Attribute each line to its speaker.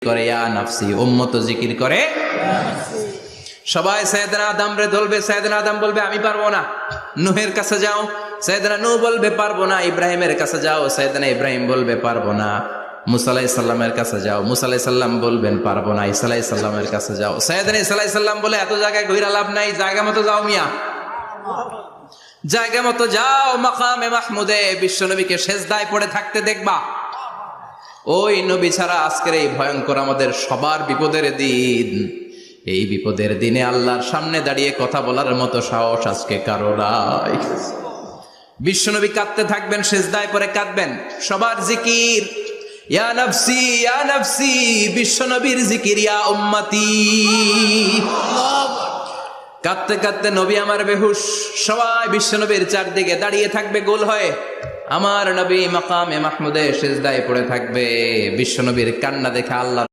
Speaker 1: করে ইয়া নাফসি, উম্মত জিকির করে সবাই সাইয়েদনা আদম রে ধরবে। সাইয়েদনা আদম বলবে আমি পারবো না। নূহের কাছে যাও, সাইয়েদনা নূহ বলবে পারবো না। ইব্রাহিমের কাছে যাও, সাইয়েদনা ইব্রাহিম বলবে পারবো না। মুসা আলাইহিস সালামের কাছে যাও, মুসা আলাইহিস সালাম বলবেন পারবো না। ঈসা আলাইহিস সালামের কাছে যাও, সাইয়েদনা ঈসা আলাইহিস সালাম বলে এত জায়গায় ঘুরে লাভ নাই, জায়গা মতো যাও মিয়া, জায়গা মতো যাও। মাকামে মাহমুদে বিশ্বনবীকে সেজদায় পড়ে থাকতে দেখবা। ওই নবী ছাড়া আজকের এই ভয়ঙ্কর আমাদের সবার বিপদের দিন, এই বিপদের দিনে আল্লাহর সামনে দাঁড়িয়ে কথা বলার মতো সাহস আজকে কারো নাই। বিশ্বনবী কাঁদতে থাকবেন, সেজদায় পড়ে কাঁদবেন। সবার জিকির ইয়া নাফসি ইয়া নাফসি, বিশ্বনবীর জিকির ইয়া উম্মতি। কাঁদতে কাঁদতে নবী আমার বেহুশ, সবাই বিশ্বনবীর চারদিকে দাঁড়িয়ে থাকবে গোল হয়ে। আমার নবী মাকামে মাহমুদে সেজদায় পড়ে থাকবে। বিশ্বনবীর কান্না দেখে আল্লাহ